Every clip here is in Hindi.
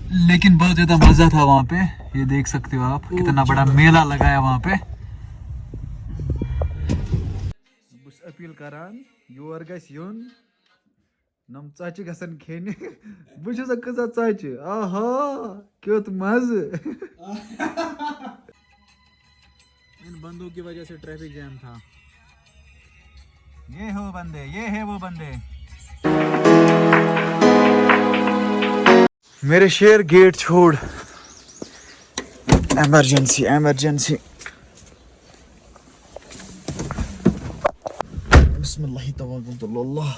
लेकिन बहुत ज्यादा मजा था वहाँ पे। ये देख सकते हो आप कितना बड़ा मेला लगा है वहाँ पे। अपील करान योर गस यून नम चाची गसन खेने बुझ कजा चाची आहा क्यों मज इन बंदों की वजह से ट्रैफिक जैम था। ये हो बंदे, ये है वो बंदे। मेरे शेर गेट छोड़। Emergency emergency. बिस्मिल्लाह तवक्कुलुल्लाह।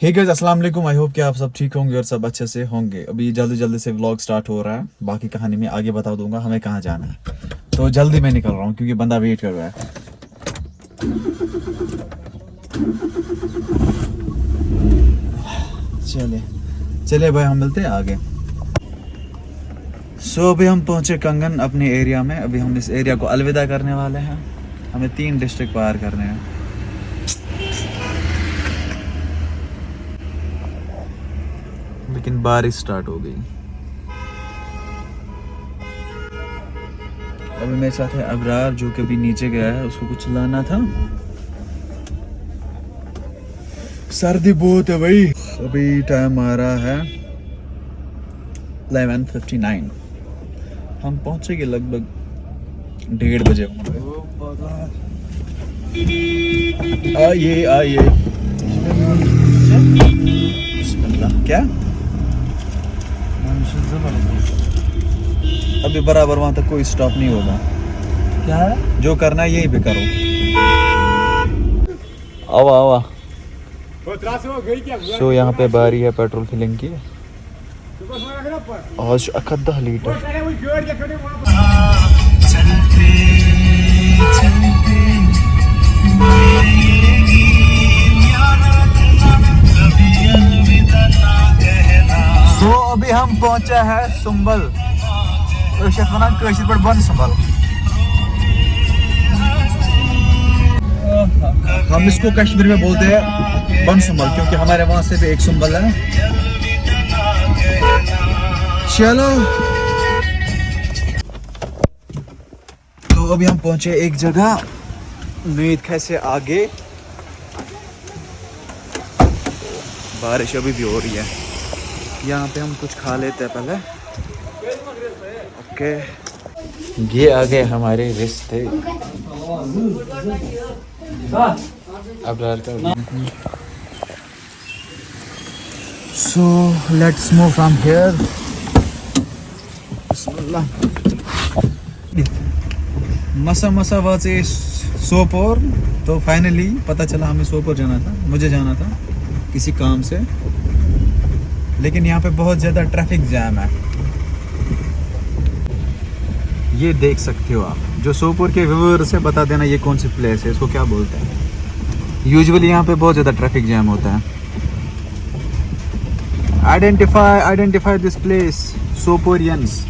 हे गाइस अस्सलाम वालेकुम। आई होप कि आप सब ठीक होंगे और सब अच्छे से होंगे। अभी जल्दी जल्दी से व्लॉग स्टार्ट हो रहा है। बाकी कहानी में आगे बता दूंगा हमें कहाँ जाना है। तो जल्दी मैं निकल रहा हूँ क्योंकि बंदा वेट कर रहा है। चले चले भाई, हम मिलते हैं आगे। सो अभी हम पहुंचे कंगन अपने एरिया में। अभी हम इस एरिया को अलविदा करने वाले हैं। हमें 3 डिस्ट्रिक्ट पार करने हैं। लेकिन बारिश स्टार्ट हो गई। अभी मेरे साथ है अबरार जो कभी नीचे गया है, उसको कुछ लाना था। सर्दी बहुत है भाई। अभी टाइम आ रहा है 11:59। हम पहुंचेंगे लगभग 1:30 बजे। आइए आइए। बिस्मिल्लाह। क्या अभी बराबर वहां तक कोई स्टॉप नहीं होगा। क्या है जो करना है यहीं पे करो। आवा आवा। सो यहाँ पे बारी है पेट्रोल फिलिंग की। आज 10 लीटर। सो अभी हम पहुंचा है सुंबल। बन सुंबल। हम इसको कश्मीर में बोलते हैं बन सुंबल क्योंकि हमारे वहां से भी एक सुंबल है। चलो तो अभी हम पहुंचे एक जगह नीद कैसे आगे। बारिश अभी भी हो रही है। यहाँ पे हम कुछ खा लेते हैं पहले। ओके ये आ गए हमारे रिश्ते। So let's move from here. मसा मसा वाचे सोपोर। तो फाइनली पता चला हमें सोपोर जाना था। मुझे जाना था किसी काम से, लेकिन यहाँ पे बहुत ज़्यादा ट्रैफिक जैम है। ये देख सकते हो आप। जो सोपोर के व्यूअर्स से बता देना ये कौन सी प्लेस है, इसको क्या बोलते हैं। यूजुअली यहाँ पे बहुत ज़्यादा ट्रैफिक जैम होता है। आइडेंटिफाई दिस प्लेस सोपोरियंस।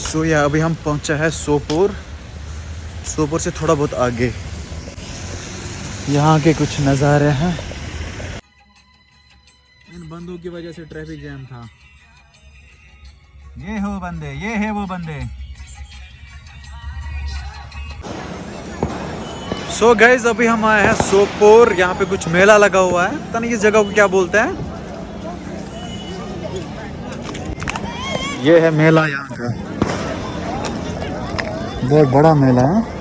सो या अभी हम पहुंचा है सोपोर। सोपोर से थोड़ा बहुत आगे यहाँ के कुछ नज़ारे हैं। इन बंदों की वजह से ट्रैफिक जैम था। ये हो बंदे, ये है वो बंदे। सो गाइज अभी हम आए हैं सोपोर। यहाँ पे कुछ मेला लगा हुआ है। पता नहीं इस जगह को क्या बोलते हैं। ये है मेला यहाँ का। बहुत बड़ा मेला है।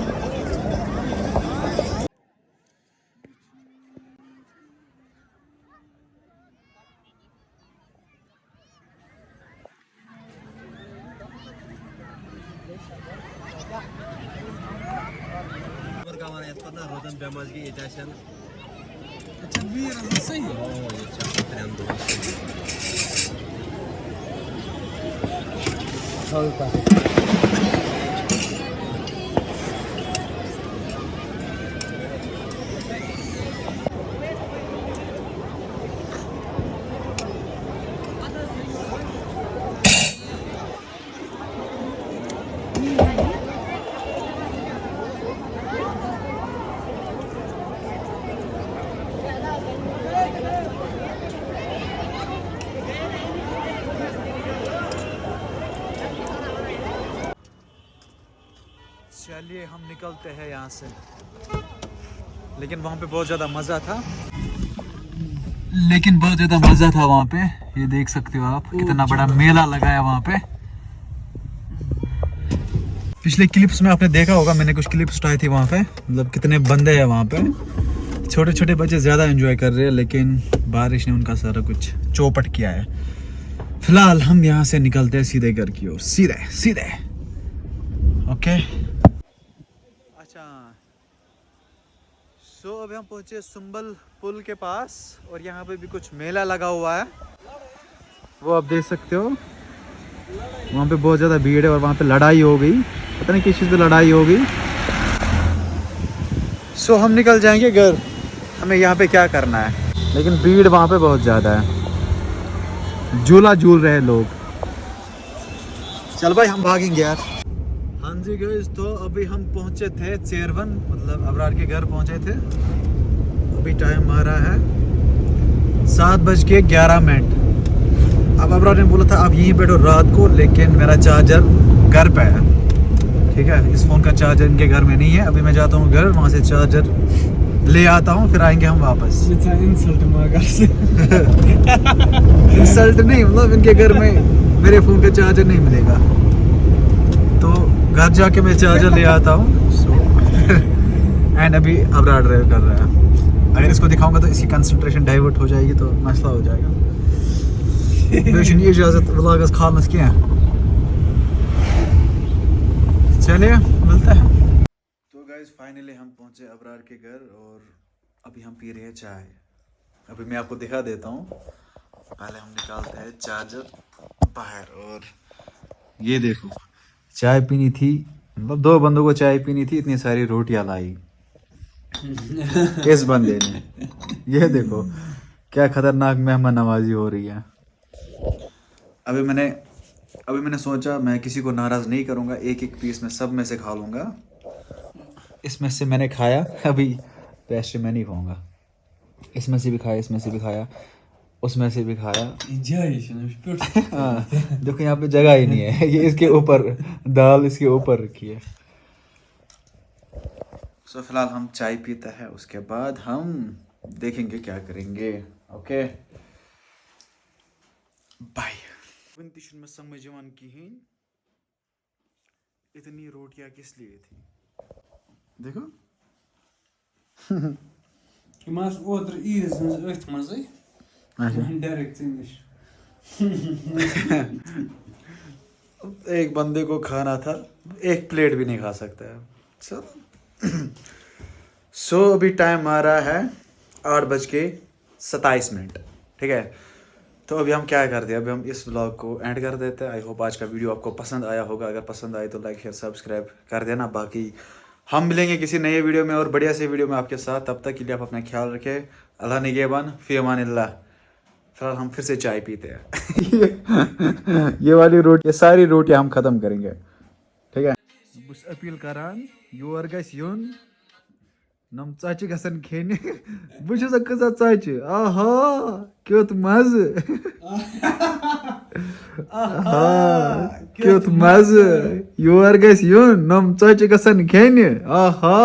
solta. चलिए हम निकलते हैं यहाँ से, लेकिन वहाँ पे बहुत ज़्यादा मज़ा था। वहाँ पे, ये देख सकते हो आप कितना बड़ा मेला लगा है वहाँ पे। पिछले क्लिप्स में आपने देखा होगा, मैंने कुछ क्लिप्स उठाई थी वहाँ पे, मतलब कितने बंदे हैं वहाँ पे। छोटे छोटे बच्चे ज़्यादा एंजॉय कर रहे हैं, लेकिन बारिश ने उनका सारा कुछ चौपट किया है। फिलहाल हम यहाँ से निकलते हैं सीधे घर की ओर, सीधे सीधे। ओके, अच्छा सो अभी हम पहुंचे सुंबल पुल के पास, और यहाँ पे भी कुछ मेला लगा हुआ है, वो आप देख सकते हो। वहाँ पे बहुत ज़्यादा भीड़ है, और वहाँ पे लड़ाई हो गई, पता नहीं किस चीज़ पे लड़ाई हो गई। सो हम निकल जाएंगे घर, हमें यहाँ पे क्या करना है, लेकिन भीड़ वहाँ पे बहुत ज़्यादा है, झूला झूल रहे हैं लोग। चल भाई हम भागेंगे यार। हाँ जी गाइस, तो अभी हम पहुंचे थे चेरवन, मतलब अबरार के घर पहुंचे थे। अभी टाइम आ रहा है 7:11। अब अबरार ने बोला था आप यहीं बैठो रात को, लेकिन मेरा चार्जर घर पे है, ठीक है। इस फ़ोन का चार्जर इनके घर में नहीं है। अभी मैं जाता हूँ घर, वहाँ से चार्जर ले आता हूँ, फिर आएंगे हम वापस। इंसल्ट से इंसल्ट नहीं, मतलब इनके घर में मेरे फ़ोन का चार्जर नहीं मिलेगा, तो घर जाके मैं चार्जर ले आता हूँ। एंड अभी अबरार ड्राइव कर रहा है। अगर इसको दिखाऊंगा तो इसकी कंसंट्रेशन डाइवर्ट हो जाएगी, तो मसला हो जाएगा। इजाज़त व्लॉगस खालस क्या, चलिए मिलते हैं। तो गाइस फाइनली हम पहुंचे अबरार के घर, और अभी हम पी रहे हैं चाय। अभी मैं आपको दिखा देता हूँ। पहले हम निकालते हैं चार्जर बाहर, और ये देखो चाय पीनी थी, मतलब 2 बंदों को चाय पीनी थी, इतनी सारी रोटियां लाई इस बंदे ने। ये देखो क्या खतरनाक मेहमान नवाजी हो रही है। अभी मैंने सोचा मैं किसी को नाराज़ नहीं करूँगा, एक एक पीस में सब में से खा लूँगा। इसमें से मैंने खाया, अभी पेस्ट्री मैं नहीं खाऊँगा। इसमें से भी खाया, इसमें से भी खाया, उसमें से भी खाया। हाँ, देखो यहाँ पे जगह ही नहीं है, ये इसके ऊपर दाल इसके ऊपर रखी है। सो फिलहाल हम चाय पीते हैं, उसके बाद हम देखेंगे क्या करेंगे। Okay bye. में समझ कहीं इतनी रोटियां किस लिए थी, देखो। Mas outra is echt maar zie. Direct English. एक बंदे को खाना था, एक प्लेट भी नहीं खा सकता है। सो अभी टाइम आ रहा है 8:27, ठीक है। तो अभी हम क्या करते हैं, अभी हम इस व्लॉग को एंड कर देते हैं। आई होप आज का वीडियो आपको पसंद आया होगा। अगर पसंद आए तो लाइक शेयर सब्सक्राइब कर देना। बाकी हम मिलेंगे किसी नए वीडियो में और बढ़िया से वीडियो में आपके साथ। तब तक के लिए आप अपना ख्याल रखें। अल्लाह निगहबान, फी अमानिल्लाह। फिलहाल हम फिर से चाय पीते हैं। ये वाली रोटी, ये सारी रोटियां हम ख़त्म करेंगे, ठीक है। बस अपील करान योर गस यून नम चाची गसन खेने। बुझ कजा चाची, आहा क्यों मज, क्यों मज योर गस यून नम चाची गसन खेने, आहा।